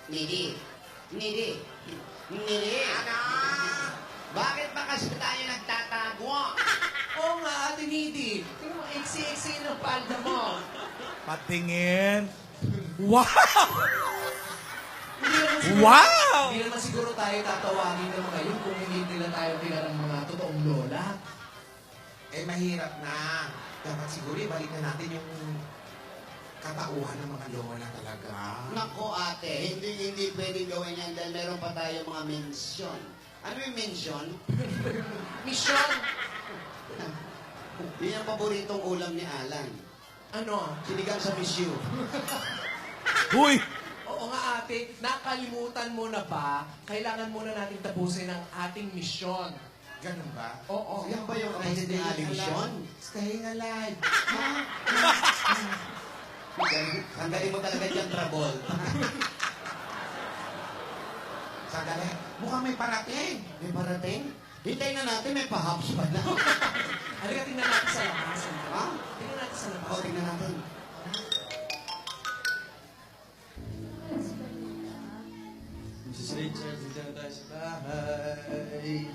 Nidi. Nidi. Nidi. Ano? Bakit ba kasi tayo nagtatago? Oo nga, Ate Nidi. Tingnan mo, iksi-iksi ng palda mo. Patingin. Wow! Hindi naman siguro, Wow! Hindi naman siguro tayo tatawagin ng mga yun kung hindi nila tayo tinarang mga totoong lola. Eh, mahirap na. Dapat siguro ibalikan natin yung katauhan ng mga lola talaga. Nako ate, hindi pwedeng gawin yan dahil meron pa tayo mga mensyon. Ano yung mensyon? Mission! Yun yung paboritong ulam ni Alan. Ano? Sinigang sa misyu. Uy! Oo nga ate, nakalimutan mo na ba? Kailangan muna natin tapusin ang ating misyon. Ganun ba? Oo. Yan ba yung rest ni Ali mission? Staying alive. Sandali mo talaga dyan, Trabol. Sandali. Mukhang may parating. May parating? Hintayin na natin, may pahaps pa na. Halika, tingnan natin sa labas. Ha? Tingnan natin sa labas. O, tingnan natin. Mrs. Richard, dito na tayo sa bahay.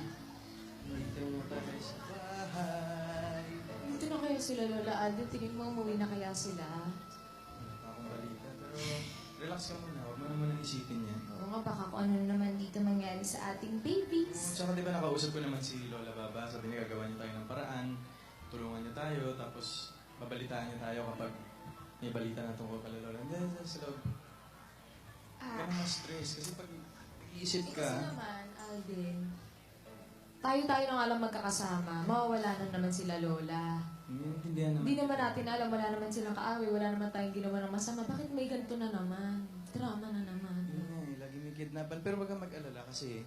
Dito na tayo sa bahay. Dito na kaya sila, Lola Alden. Tingin mo, umuwi na kaya sila? Wala pa akong balita, pero relax ka muna. Huwag mo naman isipin yan. Oo nga, baka kung ano naman dito mangyari sa ating babies. Tsaka di ba nakausap ko naman si Lola Baba, sabi niya gagawa niya tayo ng paraan, tulungan niya tayo, tapos babalitaan niya tayo kapag may balita na tungkol kay Lola. Hindi, sa loob. Huwag ka na stress kasi pag iisip Kasi ka, naman, Alden, tayo na nga lang magkakasama. Mawawala na naman sila, Lola. hindi naman. Hindi naman natin alam, wala naman silang kaaway, wala naman tayong ginawa ng masama. Bakit may ganito na naman? Drama na naman. Yun nga eh, lagi may kidnapan. Pero wag kang mag-alala kasi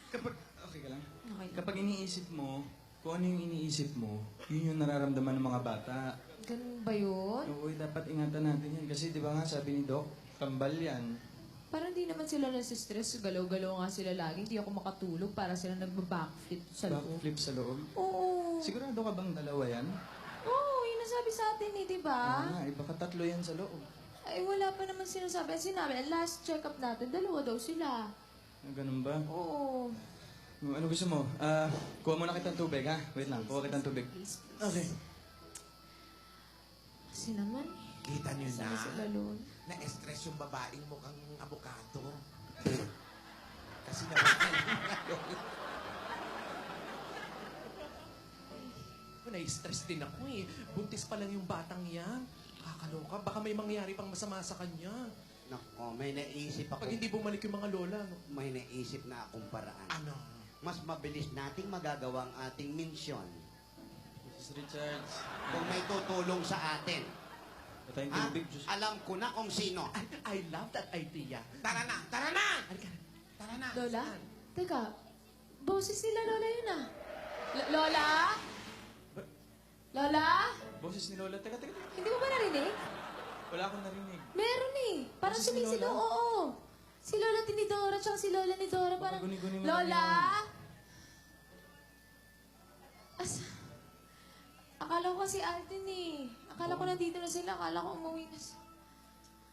kapag, okay ka lang? Okay. Kapag iniisip mo, kung ano yung iniisip mo, yun yung nararamdaman ng mga bata. Ganun ba yun? Oo, dapat ingatan natin yan. Kasi di ba nga sabi ni Doc, kambal yan. Parang di naman sila nasistress. Galaw-galaw nga sila lagi. Hindi ako makatulog para sila nagba-backflip sa loob. Backflip sa loob. Oo. Sigurado ka bang dalawa yan? Oo, yun nasabi sa atin eh, di ba? Oo nga, baka tatlo yan sa loob. Ay, wala pa naman sinasabi. Sinabi, ang last check-up natin, dalawa daw sila. Ah, ganun ba? Oo. Ano gusto mo? Kuha muna kitang tubig, ha? Wait lang, kuha kitang tubig. Please, please. Okay. Kasi naman, Kita niyo sabi sa na. balon. Na-stress yung babaeng mukhang abogado. Kasi naman, Na-stress din ako eh. Buntis pa lang yung batang yan. Kakaloka, baka may mangyari pang masama sa kanya. Nako, may naisip ako. Pag hindi bumalik yung mga lola, no? May naisip na akong paraan. Ano? Mas mabilis nating magagawa ang ating mensyon Mrs. Richards, kung may tutulong sa atin. patayong Ha? tubig. Diyos. Alam ko na kung sino. I love that idea. tara na, tara na! Halika. Tara na. Lola? Teka, boses nila Lola yun ah. Lola? Lola? Boses ni Lola. Teka. Hindi mo ba narinig? Wala akong narinig. Meron eh. Parang Boses ni sumisigaw. Lola? Oo. Si Lola Tinidora tsaka si Lola ni Dora Baka parang, guni-guni mo Lola? lang Akala ko kasi Alden eh. Akala ko nandito na sila. Akala ko umuwi na sila.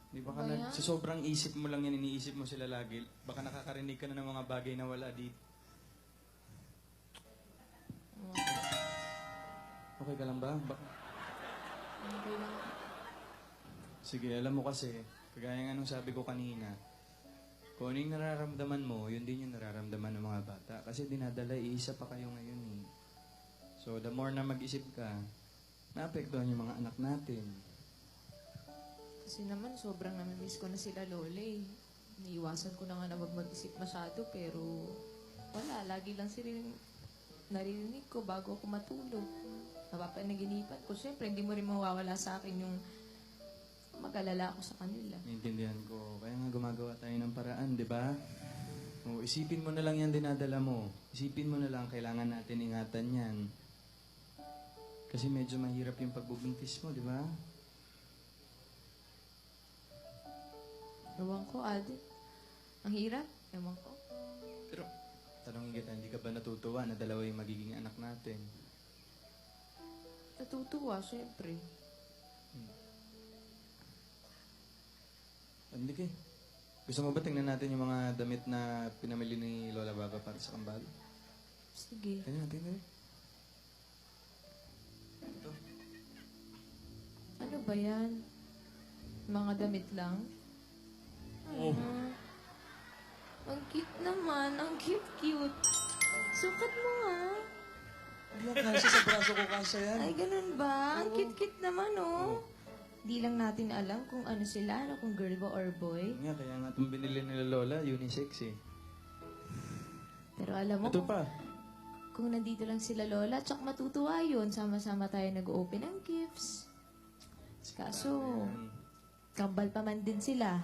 Di ba Ba yan? sa sobrang isip mo lang yan, iniisip mo sila lagi, baka nakakarinig ka na ng mga bagay na wala dito. Okay ka lang ba? Okay lang. Sige, alam mo kasi, kagaya nga nung sabi ko kanina, kung ano yung nararamdaman mo, yun din yung nararamdaman ng mga bata. Kasi dinadala, iisa pa kayo ngayon eh. So, the more na mag-isip ka, naapektuhan yung mga anak natin. Kasi naman, sobrang namimiss ko na sila Lola eh. Niiwasan ko na nga na wag mag-isip masyado, pero wala. Lagi lang sila yung naririnig ko bago ako matulog. Napapanaginipan ko. Siyempre, hindi mo rin mawawala sa akin yung mag-alala ako sa kanila. Naiintindihan ko. Kaya nga gumagawa tayo ng paraan, di ba? O, isipin mo na lang yan dinadala mo. Isipin mo na lang, kailangan natin ingatan yan. Kasi medyo mahirap yung pagbubuntis mo, di ba? Ewan ko, Alden. Ang hirap. Ewan ko. Pero, tanongin kita, hindi ka ba natutuwa na dalawa yung magiging anak natin? Natutuwa, siyempre. Hindi kay. Gusto mo ba tingnan natin yung mga damit na pinamili ni Lola Baba para sa kambal? Sige. Tingnan natin. Ano ba yan? Mga damit lang? Ay, ang cute naman. Ang cute-cute. Sukat mo nga. Kasi sa braso ko kasya yan. Ay, ganun ba? Ang cute-cute naman, oh. Di lang natin alam kung ano sila, ano, kung girl ba or boy. Nga, kaya nga itong binili nila Lola, unisex eh. Pero alam mo, Ito pa. kung nandito lang sila Lola, tsak matutuwa yun. Sama-sama tayo nag-open ng gifts. Kaso, kambal pa man din sila.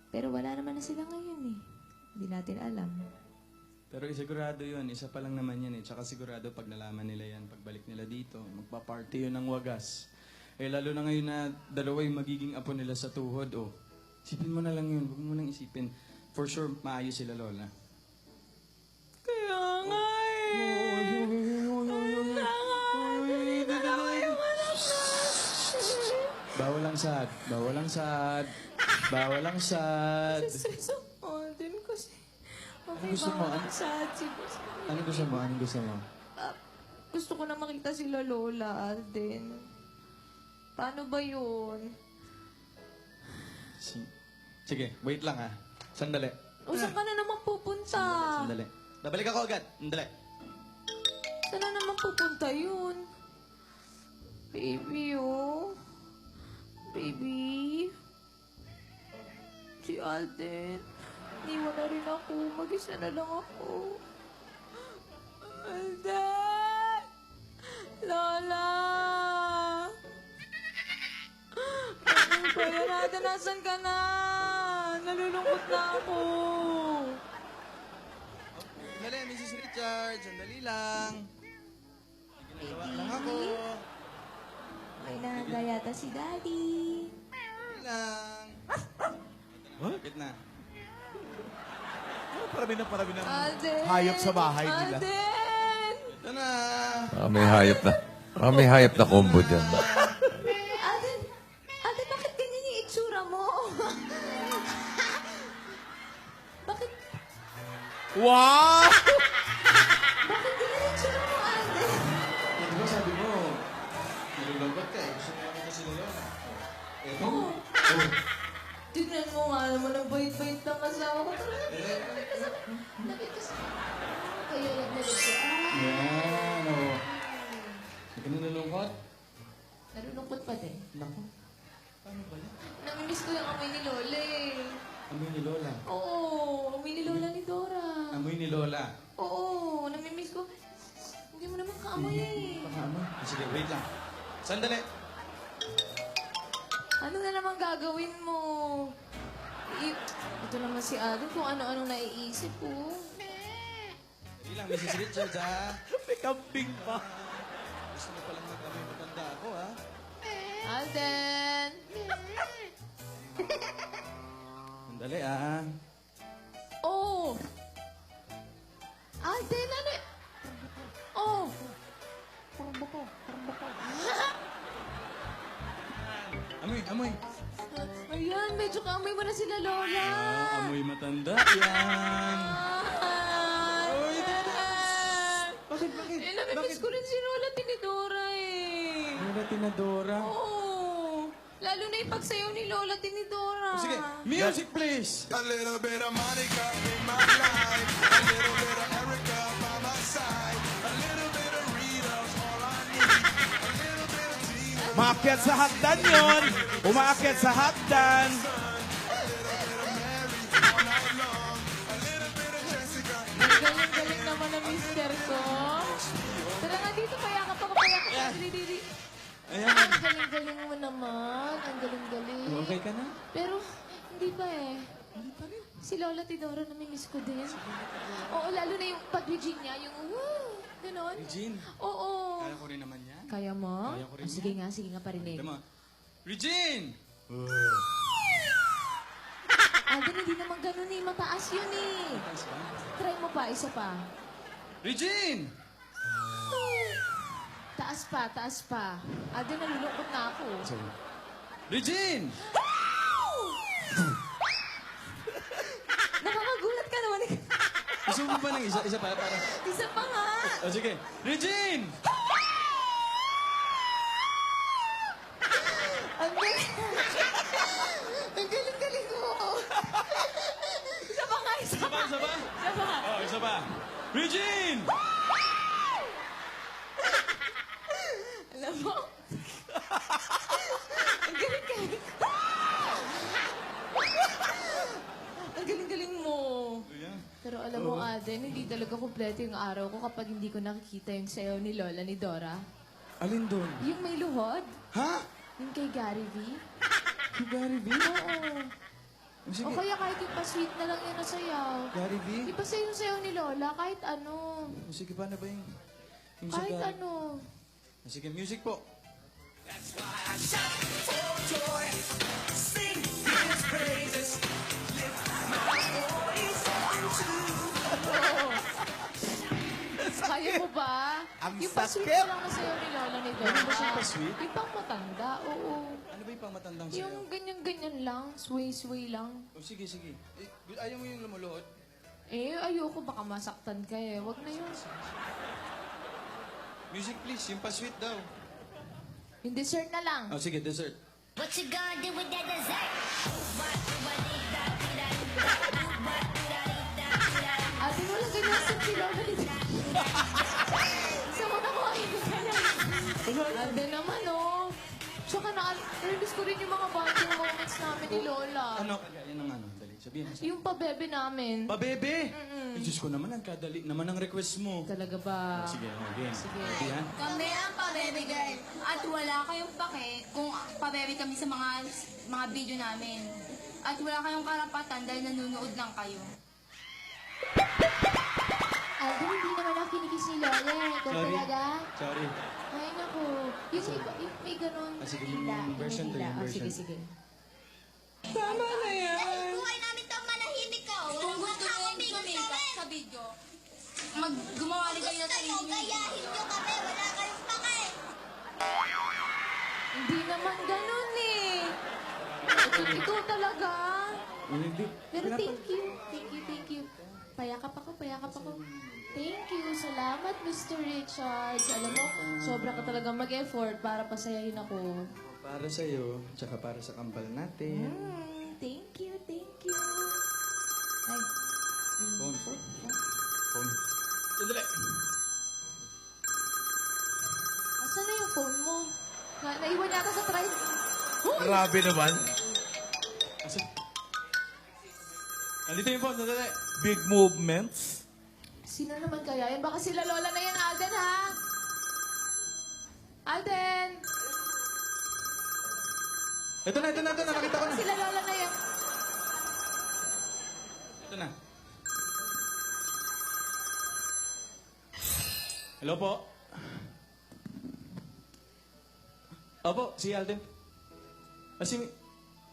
Pero wala naman na sila ngayon eh. Hindi natin alam. Pero sigurado yun, isa pa lang naman yan eh. Tsaka sigurado pag nalaman nila yan, pagbalik nila dito, magpa-party yun ng wagas. Eh lalo na ngayon na dalawa yung magiging apo nila sa tuhod, oh. Isipin mo na lang yun, huwag mo nang isipin. For sure, maayos sila, Lola. Kaya nga Bawal ang sad, bawal ang sad, bawal ang sad. Stress ako din kasi. Okay, gusto mo? bawal ang sad si boss. Ano gusto mo? Anong gusto mo? Gusto ko na makita sila Lola, Alden. Paano ba yun? Sige, wait lang ha. Sandali. O, saan ka na naman pupunta? Sandali. Babalik ako agad. Sandali. Saan na naman pupunta yun? Baby, oh. Baby. Si Alden. Iniwan na rin ako. Mag-isa na lang ako. Alden! Lola! Ano ba yan? Alden, nasan ka na? Nalulungkot na ako. Sandali, Mrs. Richards. Sandali lang. Ginagawa lang ako. May nahanda yata si Daddy. Sandali lang. Bakit na? Parami ng Alden! hayop sa bahay nila. Alden! Ito na. May hayop na. May hayop na combo dyan. Alden! Alden, bakit ganyan yung itsura mo? bakit, Wow! bakit ganyan yung itsura mo, Alden? Di ba sabi mo, nilulungkot ka eh. Gusto mo makita si Lola. Eto. Oh. Tignan mo nga naman ang bait-bait ng kasama ko. Lapit kasi. Kaya nagnalit siya. Yan, oo. Hindi ka nalulungkot? Nalulungkot pa din. Naku. Namimiss ko yung amoy ni Lola eh. Amoy ni Lola. Oo, amoy ni Lola ni Dora. Amoy ni Lola. Oo, namimiss ko. Hindi mo naman kaamoy eh. Baka amoy. Sige, wait lang. Sandali. Ano na naman gagawin mo? Ito naman si Alden kung ano-ano naiisip ko. Hindi lang, Mrs. Richards, ha? May kambing pa. Gusto mo palang mag-amoy matanda ako, ha? Alden! Sandali, ah. Oh! Alden, ano? Oh! Amoy. Ayan, medyo kaamoy mo na sila Lola. Amoy matanda yan. Bakit? Eh, namimiss ko rin si Lola Tinidora eh. Lola Tinadora. Oo. Lalo na yung pagsayaw ni Lola Tinidora. Sige, music please. A little bit of Monica in my life. A little bit of Erica by my side. A little bit of Rita's all I need. A little bit of Tina. Maakyat sa hagdan yon. Umaakyat sa hagdan. Galing-galing naman ang mister ko. Tara nga dito, payakap ako. Dili. Ayan. Ang galing-galing mo naman. Ang galing-galing. Okay ka na? Pero, hindi pa eh. Si Lola Tidora namimiss ko din. Oo, lalo na yung pag-Regine niya, yung woo, ganon. Regine. Oo. Kaya ko rin naman yan. Kaya mo? Kaya ko rin Sige nga, parinig. Tama. Regine! Alden, hindi naman ganun eh. Mataas yun eh. Try mo pa, isa pa. Regine! Taas pa. Alden, nalulungkot na ako. Regine! Gusto mo ba ng isa? Isa pa? Para... Isa pa nga! O sige. Regine! Ang galing! Ang galing-galing mo! Isa pa nga, isa Isa pa, pa! isa pa? Isa pa! Oh, isa pa. Regine! Alam mo? Ang galing-galing! Ang galing-galing mo! Ayan. Pero alam mo, Aden, hindi talaga kumpleto yung araw ko kapag hindi ko nakikita yung sayaw ni Lola ni Dora. Alin doon? Yung may luhod, Ha? yung kay Gary V. Si Gary V? Oo. Sige. O kaya kahit yung pa-sweet na lang yun na sayaw. Gary V? Iba sa yung sayaw ni Lola, kahit ano. Sige, paano ba yung... Yung sa Kahit Gary? ano. Sige, music po. Kaya mo ba? Ang Yung pa-sweet sakit. na lang na sayaw ni Lola ni Dora. Ganun ba siya pa-sweet? Yung pang matanda, oo. Ano ba yung pangmatandang sayaw? Yung ganyan-ganyan lang, sway-sway lang. Oh, sige, sige. Ayaw mo yung lumuluhod? Eh, ayoko baka masaktan ka eh. Wag na yun. Music please, yung pa-sweet daw. Yung dessert na lang. Oh, sige, dessert. What you gonna do with that dessert? Ate, wala ganyan sa si Lola ni Dora. Sama na ko ay ganyan. Ate naman, oh. Tsaka na-release ko rin yung mga bonding moments namin ni Lola. Ano? Yan ang ano, dali. Sabihin mo sa... Yung pabebe namin. Pa-bebe! Ay, Diyos ko naman, ang kadali naman ang request mo. Talaga ba? Sige, again. Sige. Sige, ha? Kami ang pabebe girl. At wala kayong pake kung pabebe kami sa mga video namin. At wala kayong karapatan dahil nanonood lang kayo. Aldo, hindi naman ako kinikis ni Lola. Ikaw Sorry. talaga? Sorry. Ay, naku. Yung may ganun. Ah, sige, yung hila, version to, hila. yung Oh, version. sige, sige. Tama na yan! Buhay namin ito, manahimik ka. Kung gusto nyo yung tumingin sa video, gumawa rin kayo ng sarili. Gayahin nyo kami, wala kayong pake. Hindi naman ganun eh. Ikaw talaga. Hindi. Pero thank you. Thank you, thank you. Payakap ako, payakap ako. Thank you. Salamat, Mr. Richards. Alam mo, sobra ka talaga mag-effort para pasayahin ako. Para sa'yo, tsaka para sa kampal natin. Thank you, thank you. Ay, yung Phone. phone. Phone. Sandali. Asan na yung phone mo? Naiwan yata sa tribe. Grabe naman. Asa? Andito yung phone, sandali. Big movements. Sino naman kaya yan? Baka sila Lola na yan, Alden, ha? Alden! Ito na, nakita ko na. Sila Lola na yan. Ito na. Hello po. Opo, si Alden.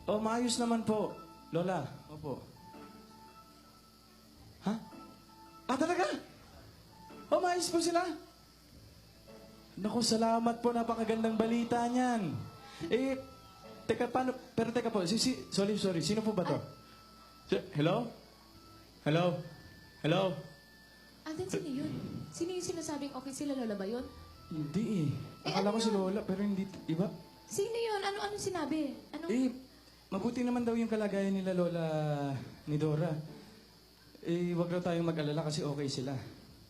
Maayos naman po. Lola, opo. Ha? Talaga? Maayos po sila? Naku, salamat po. Napakagandang balita niyan. Teka, paano? Pero teka po, sorry. Sino po ba to? Hello? Hello? Hello? Alden, sino yun? Sino yung sinasabing okay sila Lola ba yun? Hindi eh. Akala ko si Lola, pero hindi. Iba? Sino yun? Ano sinabi? Ano? Mabuti naman daw yung kalagayan nila Lola ni Dora. Wag raw tayong mag-alala kasi okay sila.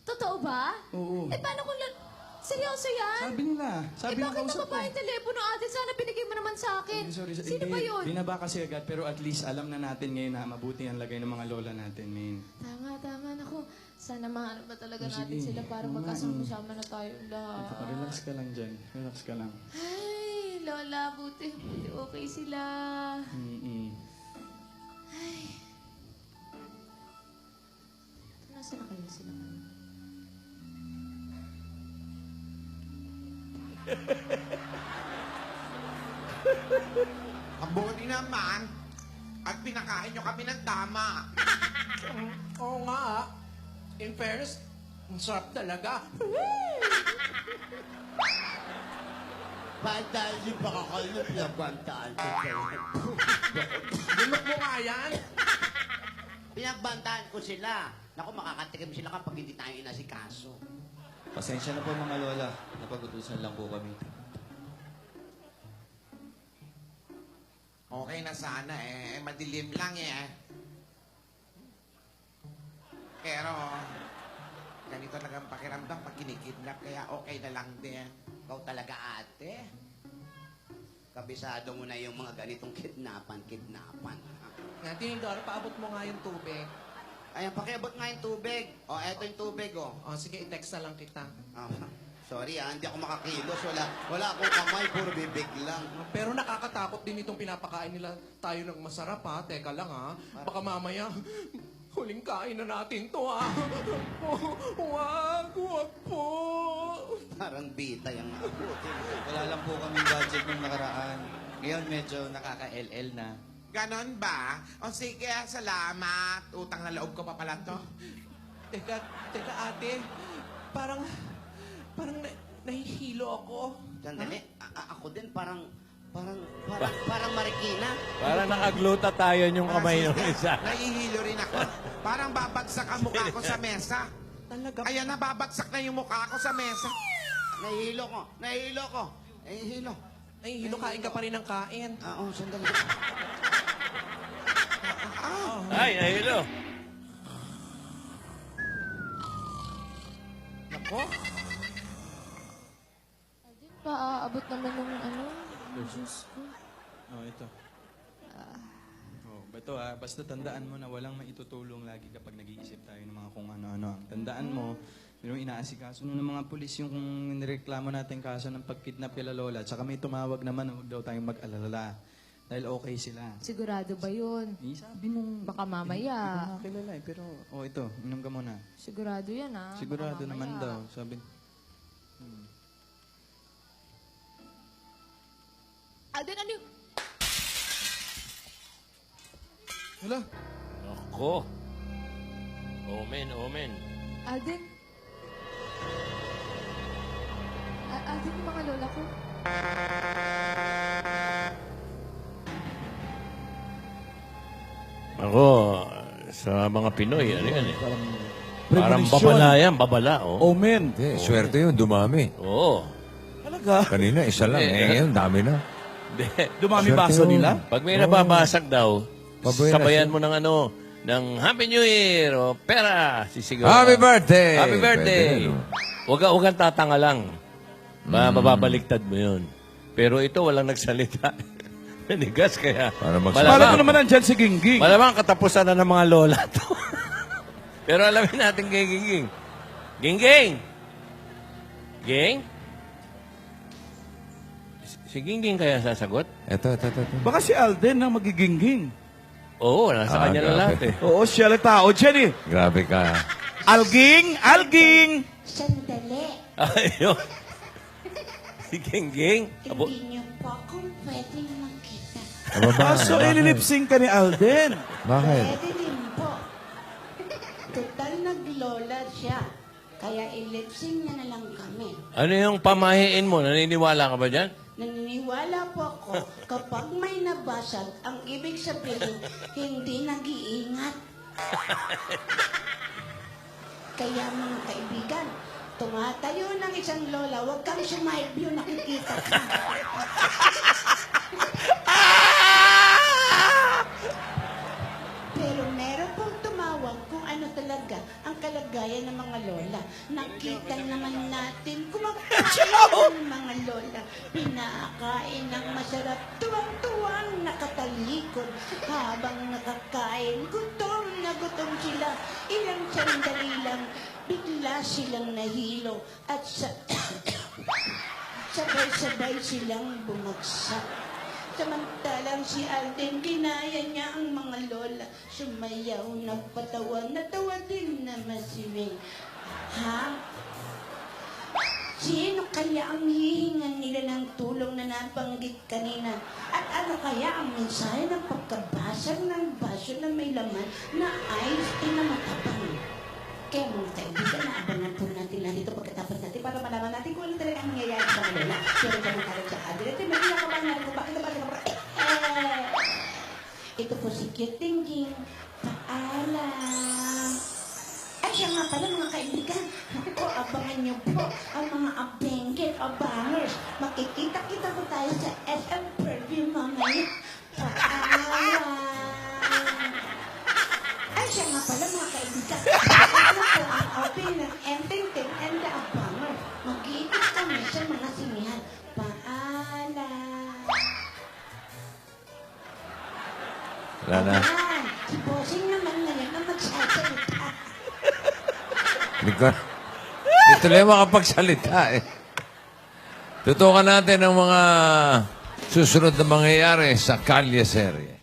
Totoo ba? Oo. Paano kung seryoso yan? Sabi nila. Sabi ng Bakit kausap ko. nakaba yung telepono natin? Sana binigay mo naman sa akin. Sorry. Sino ba yun? Binaba kasi agad, pero at least alam na natin ngayon na mabuti ang lagay ng mga lola natin, Min. Tama. Naku, sana mahanap ba talaga Oh, natin sige. sila para Oo nga, magkasama na tayo lahat. Relax ka lang dyan. Relax ka lang. Ay, Lola, buti okay sila. Nasaan na kaya sila? Ang buti naman, at pinakain nyo kami ng tama. Oo nga, in fairness, ang sarap talaga. Dahil yung pakakalit na bantaan ko kayo. Lunok mo nga yan. Pinagbantaan ko sila. Naku, makakatikim sila kapag hindi tayo inasikaso. Pasensya na po mga lola. Napag-utusan lang po kami. Okay na sana eh. Madilim lang eh. Pero, ganito talagang pakiramdam pag kinikidnap. Kaya okay na lang din. Ikaw talaga, ate. Kabisado mo na yung mga ganitong kidnapan. Nga, Tinidor, paabot mo nga yung tubig. Ayan, pakiabot nga yung tubig. O, eto yung tubig, o. O, sige, i-text na lang kita. Sorry, hindi ako makakilos. Wala akong kamay, puro bibig lang. Pero nakakatakot din itong pinapakain nila tayo ng masarap, ha? Teka lang, ha? Baka mamaya, huling kain na natin to, ha? Wag po. Parang bita yung Wala lang po kaming budget nung nakaraan. Ngayon medyo nakaka-LL na. Ganon ba? O sige, salamat. Utang na loob ko pa pala to. Teka, ate. Parang nahihilo ako. Sandali, ako din parang Marikina. Parang nakagluta tayo yung kamay ng isa. Nahihilo rin ako. Parang babagsak ang mukha ko sa mesa. Talaga. Ayan na, babagsak na yung mukha ko sa mesa. Nahihilo ko. Nahihilo, kain ka pa rin ng kain. Oo, sandali. Ay, nahilo. Nako. Alden, paaabot naman ng Diyos ko. Oh, ito. Ito basta tandaan mo na walang maitutulong lagi kapag nag-iisip tayo ng mga kung ano-ano. Tandaan mo, yung inaasikaso ng mga pulis yung kung nireklamo natin kaso ng pagkidnap kila Lola. Tsaka may tumawag naman, huwag daw tayong mag-alala. Dahil okay sila. Sigurado ba yun? Sabi nung... Baka mamaya. Hindi ko kilala eh, pero... ito, inom ka muna. Sigurado yan, ha? Sigurado Baka naman mamaya. daw. Sabi... Alden, ano yung... Hala, Ako. Omen. Alden? Alden, yung mga lola ko. Ako, sa mga Pinoy, ano yan eh. Parang babala yan, babala. Oh. Omen. Hindi, swerte yun, dumami. Oo. Talaga? Kanina, isa lang. Ngayon, dami na. Hindi. Dumami Swerte baso yun. nila? Pag may nababasag daw, Pabuenas sabayan yun. mo ng ng Happy New Year o pera. Sisigaw. Happy birthday! Happy birthday! Pwede rin, Huwag kang tatanga lang. Mababaliktad mo yun. Pero ito, walang nagsalita. Nanigas kaya. Para ko naman nandyan si Gingging. Malamang katapusan na ng mga lola to. Pero alamin natin kay Gingging. Gingging! Ging? Si Gingging kaya sasagot? Ito. Baka si Alden ang magigingging. Oo, nasa kanya na lahat eh. Oo, siya lang tao dyan eh. Grabe ka. Alging! Sandali. Ayun. Si Gingging. Hindi niyo po akong pwedeng makita. So, ililipsing ka ni Alden. Pwede din po. Total naglola siya. Kaya ilipsing niya na lang kami. Ano yung pamahiin mo? Naniniwala ka ba dyan? Naniniwala po ako kapag may nabasag, ang ibig sabihin, hindi nag-iingat. Kaya mga kaibigan, tumatayo ng isang lola, huwag kang smile view, nakikita ka. Pero meron pong tumawag kung ano talaga ang kalagayan ng mga lola. Nakita naman natin kumakain ng mga lola. Pinakain ng masarap, tuwang-tuwang nakatalikod. Habang nakakain, gutom na gutom sila. Ilang sandali lang, bigla silang nahilo. At sabay-sabay silang bumagsak. Samantalang si Alden, ginaya niya ang mga lola. Sumayaw, nagpatawa, natawa din naman si Wing. Ha? Sino kaya ang hihingan nila ng tulong na nabanggit kanina? At ano kaya ang mensahe ng pagkabasag ng baso na may laman na ice tea na matabang? Kaya mga kaibigan, naabangan po natin lang dito pagkatapos natin para malaman natin kung ano talaga ang nangyayari sa mga lola. Pero kami kalang sa Alden, at may kinakabahan kung bakit ito po si Cute Gingging. Paalam. pala mga kaibigan. Ako, abangan niyo po ang mga abengger, abangers. Makikita-kita ko tayo sa SM Perfume mamaya. Ay, siya nga pala mga kaibigan. Ano po ang open ng Enteng-Teng and the Abanger. Mag-iikot kami sa mga sinihan. Paalam. Wala na. Ayan, si Bossing naman ngayon na magsasalita. Hindi ko... Hindi tuloy makapagsalita eh. Tutukan natin ang mga susunod na mangyayari sa Kalye Serye.